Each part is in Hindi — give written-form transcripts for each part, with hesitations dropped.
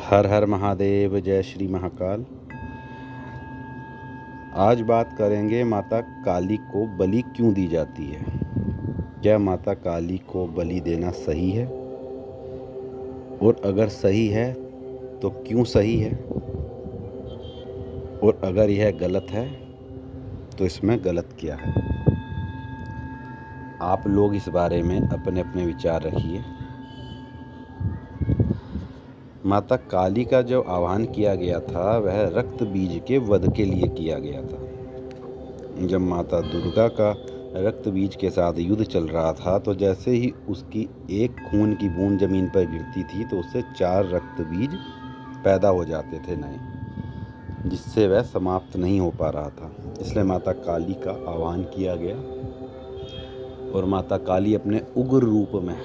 हर हर महादेव, जय श्री महाकाल। आज बात करेंगे माता काली को बलि क्यों दी जाती है। क्या माता काली को बलि देना सही है, और अगर सही है तो क्यों सही है, और अगर यह गलत है तो इसमें गलत क्या है। आप लोग इस बारे में अपने अपने विचार रखिए। माता काली का जो आह्वान किया गया था वह रक्त बीज के वध के लिए किया गया था। जब माता दुर्गा का रक्त बीज के साथ युद्ध चल रहा था तो जैसे ही उसकी एक खून की बूंद जमीन पर गिरती थी तो उससे 4 रक्त बीज पैदा हो जाते थे नए, जिससे वह समाप्त नहीं हो पा रहा था। इसलिए माता काली का आह्वान किया गया और माता काली अपने उग्र रूप में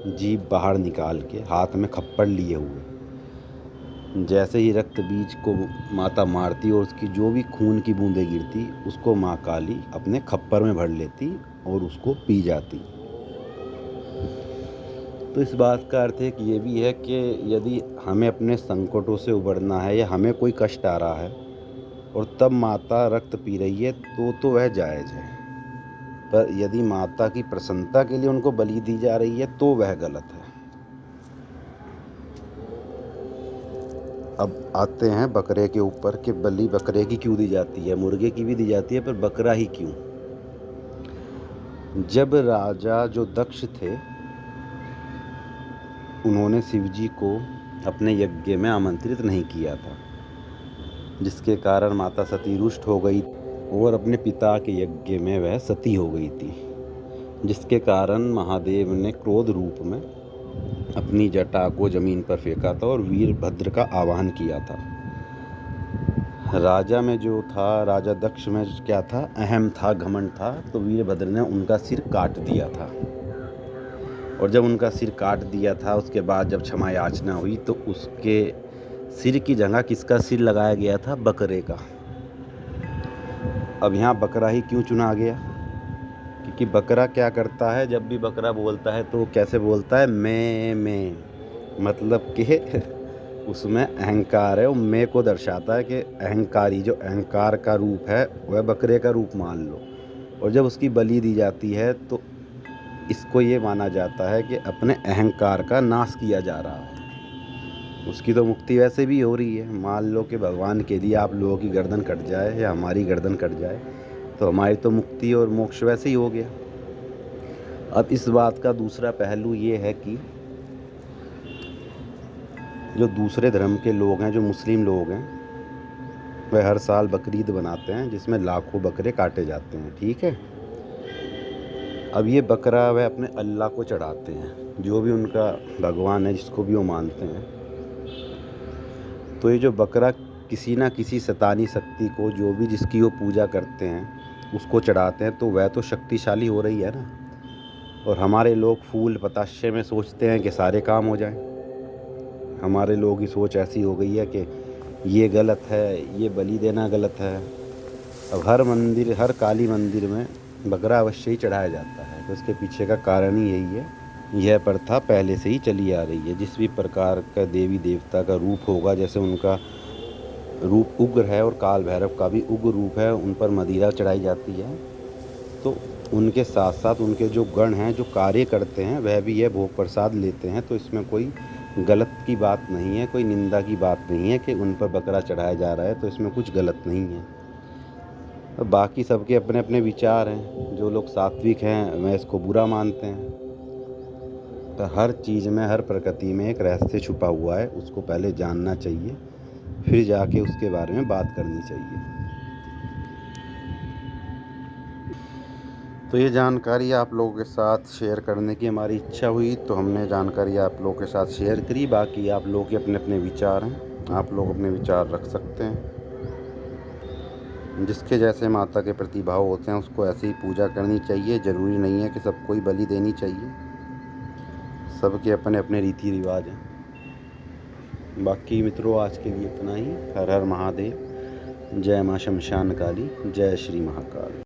जीभ बाहर निकाल के हाथ में खप्पड़ लिए हुए जैसे ही रक्त बीज को माता मारती और उसकी जो भी खून की बूंदें गिरती उसको माँ काली अपने खप्पर में भर लेती और उसको पी जाती। तो इस बात का अर्थ एक ये भी है कि यदि हमें अपने संकटों से उबरना है या हमें कोई कष्ट आ रहा है और तब माता रक्त पी रही है तो वह जायज़ है, पर यदि माता की प्रसन्नता के लिए उनको बलि दी जा रही है तो वह गलत है। अब आते हैं बकरे के ऊपर कि बलि बकरे की क्यों दी जाती है। मुर्गे की भी दी जाती है, पर बकरा ही क्यों। जब राजा जो दक्ष थे उन्होंने शिव जी को अपने यज्ञ में आमंत्रित नहीं किया था, जिसके कारण माता सती रुष्ट हो गई और अपने पिता के यज्ञ में वह सती हो गई थी, जिसके कारण महादेव ने क्रोध रूप में अपनी जटा को जमीन पर फेंका था और वीरभद्र का आह्वान किया था। राजा में जो था, राजा दक्ष में क्या था, अहम था, घमंड था, तो वीरभद्र ने उनका सिर काट दिया था। और जब उनका सिर काट दिया था उसके बाद जब क्षमा याचना हुई तो उसके सिर की जगह किसका सिर लगाया गया था, बकरे का। अब यहाँ बकरा ही क्यों चुना गया, क्योंकि बकरा क्या करता है, जब भी बकरा बोलता है तो कैसे बोलता है, मैं, मतलब कि उसमें अहंकार है। वो मैं को दर्शाता है कि अहंकारी, जो अहंकार का रूप है वह बकरे का रूप मान लो। और जब उसकी बलि दी जाती है तो इसको ये माना जाता है कि अपने अहंकार का नाश किया जा रहा है। उसकी तो मुक्ति वैसे भी हो रही है। मान लो कि भगवान के लिए आप लोगों की गर्दन कट जाए या हमारी गर्दन कट जाए तो हमारी तो मुक्ति और मोक्ष वैसे ही हो गया। अब इस बात का दूसरा पहलू ये है कि जो दूसरे धर्म के लोग हैं, जो मुस्लिम लोग हैं, वह हर साल बकरीद बनाते हैं जिसमें लाखों बकरे काटे जाते हैं, ठीक है। अब ये बकरा वह अपने अल्लाह को चढ़ाते हैं, जो भी उनका भगवान है, जिसको भी वो मानते हैं। तो ये जो बकरा किसी ना किसी शैतानी शक्ति को, जो भी जिसकी वो पूजा करते हैं, उसको चढ़ाते हैं, तो वह तो शक्तिशाली हो रही है ना। और हमारे लोग फूल पताशे में सोचते हैं कि सारे काम हो जाएं। हमारे लोगों की सोच ऐसी हो गई है कि ये गलत है, ये बलि देना गलत है। अब हर मंदिर, हर काली मंदिर में बकरा अवश्य ही चढ़ाया जाता है, तो इसके पीछे का कारण ही यही है। यह प्रथा पहले से ही चली आ रही है। जिस भी प्रकार का देवी देवता का रूप होगा, जैसे उनका रूप उग्र है और काल भैरव का भी उग्र रूप है, उन पर मदिरा चढ़ाई जाती है, तो उनके साथ साथ उनके जो गण हैं, जो कार्य करते हैं, वह भी यह भोग प्रसाद लेते हैं। तो इसमें कोई गलत की बात नहीं है, कोई निंदा की बात नहीं है कि उन पर बकरा चढ़ाया जा रहा है, तो इसमें कुछ गलत नहीं है। बाकी सबके अपने अपने विचार हैं। जो लोग सात्विक हैं वह इसको बुरा मानते हैं। तो हर चीज़ में, हर प्रकृति में एक रहस्य छुपा हुआ है, उसको पहले जानना चाहिए, फिर जाके उसके बारे में बात करनी चाहिए। तो ये जानकारी आप लोगों के साथ शेयर करने की हमारी इच्छा हुई, तो हमने जानकारी आप लोगों के साथ शेयर करी। बाकी आप लोगों के अपने अपने विचार हैं, आप लोग अपने विचार रख सकते हैं। जिसके जैसे माता के प्रति भाव होते हैं उसको ऐसे ही पूजा करनी चाहिए। ज़रूरी नहीं है कि सबको ही बलि देनी चाहिए, सबके अपने अपने रीति रिवाज हैं। बाकी मित्रों, आज के लिए इतना ही। हर हर महादेव, जय माँ शमशान काली, जय श्री महाकाल।